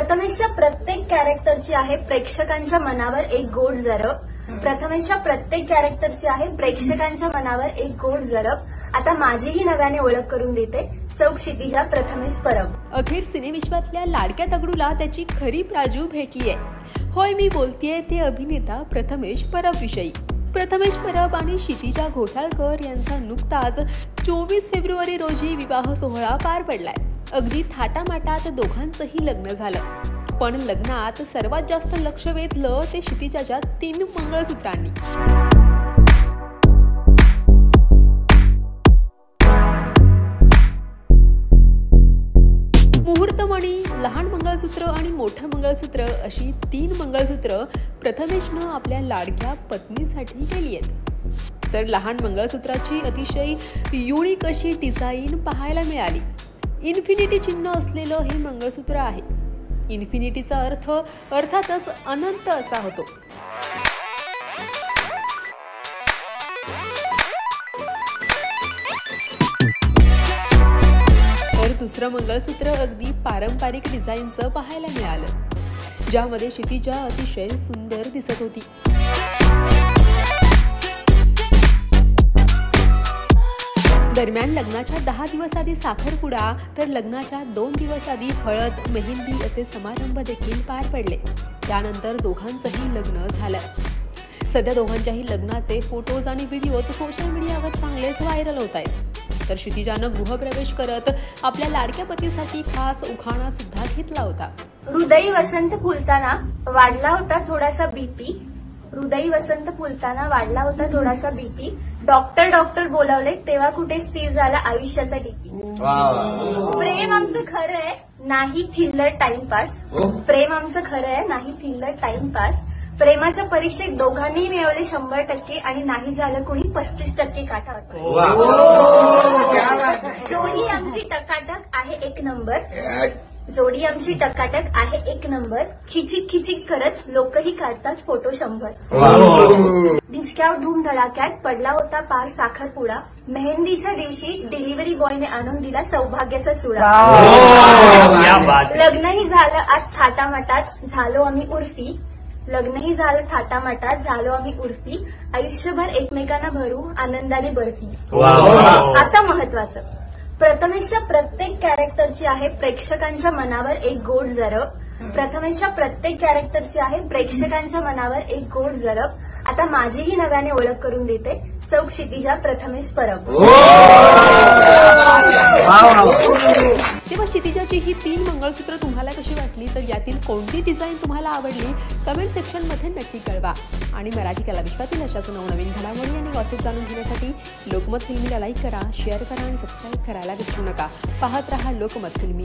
प्रथमेशच्या प्रत्येक कॅरेक्टरची आहे प्रेक्षकांच्या मनावर एक गोड जरब. प्रथमेशच्या प्रत्येक कॅरेक्टरची आहे प्रेक्षकांच्या मनावर एक गोड जरब. आता माझीही नव्याने ओळख करून देते सौ क्षितिजा प्रथमेश परब. अखेर सिनेविश्वातल्या लाडक्या दगडूला त्याची खरी प्राजू भेटलीये. होय, मी बोलतेय ते अभिनेता प्रथमेश परब विषयी. प्रथमेश परब आणि क्षितिजा घोसाळकर यांचा नुकताच 24 फेब्रुवारी रोजी विवाह सोहळा पार पडलाय. अगदी थाटामाटात दोघांचंही लग्न झालं. पण लग्नात सर्वात जास्त लक्ष वेधलं ते क्षितिजाच्या 3 मंगळसूत्रांनी. मुहूर्तमणी, लहान मंगळसूत्र आणि मोठं मंगळसूत्र अशी 3 मंगळसूत्र प्रथमेशनं आपल्या लाडक्या पत्नीसाठी केली आहेत. तर लहान मंगळसूत्राची अतिशय युनिक अशी डिझाईन पाहायला मिळाली. इन्फिनिटी चिन्ह असलेलं हे मंगळसूत्र आहे. इन्फिनिटीचा अर्थ अर्थातच अनंत असा होतो. तर दुसरं मंगळसूत्र अगदी पारंपरिक डिझाईनचं पाहायला मिळालं, ज्यामध्ये क्षितिजा अतिशय सुंदर दिसत होती. दरम्यान लग्नाच्या 10 दिवस आधी साखरपुडा तर लग्नाच्या 2 दिवस आधी हळद, मेहंदी असे समारंभ देखील पार पडले. त्यानंतर दोघांचंही लग्न झालं. सध्या दोघांच्याही लग्नाचे फोटोज आणि व्हिडिओज सोशल मीडियावर चांगलेच व्हायरल होत आहेत. तर क्षितिजानं गृहप्रवेश करत आपल्या लाडक्या पतीसाठी खास उखाणा सुद्धा घेतला होता. हृदयी वसंत फुलताना वाढला होता थोडासा बीपी. हृदयी वसंत फुलताना वाढला होता थोडासा बीपी. डॉक्टर बोलावले तेव्हा कुठे स्थिर झाला आयुष्याचा डीपी. प्रेम आमचं खरं आहे नाही थिल्लर टाइमपास. प्रेम आमचं खरं आहे नाही थिल्लर टाइमपास. प्रेमाच्या परीक्षेत दोघांनी मिळवले 100% आणि नाही झालं कुणी 35% काठावर. जोडी आमची टकाटक आहे एक नंबर. जोडी आमची टकाटक आहे एक नंबर. खिचिक खिचिक करत लोकही काढतात फोटो 100. डिस्क्यावर धूम धडाक्यात पडला होता पार साखरपुडा. मेहंदीच्या दिवशी डिलिव्हरी बॉयने आणून दिला सौभाग्याचा चुडा. लग्नही झालं आज थाटामाटात झालो आम्ही उर्फी. लग्नही झालं थाटामाटात झालो आम्ही उर्फी. आयुष्यभर एकमेकांना भरू आनंदाने बर्फी. आता महत्वाचं, प्रथमेशच्या प्रत्येक कॅरेक्टरची आहे प्रेक्षकांच्या मनावर एक गोड जरब. प्रथमेशच्या प्रत्येक कॅरेक्टरची आहे प्रेक्षकांच्या मनावर एक गोड जरब. आता माझीही नव्याने ओळख करून देते सौ क्षितिजा प्रथमेश परब. तेव्हा क्षितिजाची ही 3 मंगळसूत्र तुम्हाला कशी वाटली, तर यातील कोणती डिझाईन तुम्हाला आवडली कमेंट सेक्शन मध्ये नक्की कळवा. आणि मराठी कला विश्वातील अशाच नवनवीन घडामोडी आणि गॉसिप जाणून घेण्यासाठी लोकमत फिल्मीला लाईक करा, शेअर करा आणि सबस्क्राईब करायला विसरू नका. पाहत रहा लोकमत फिल्मी.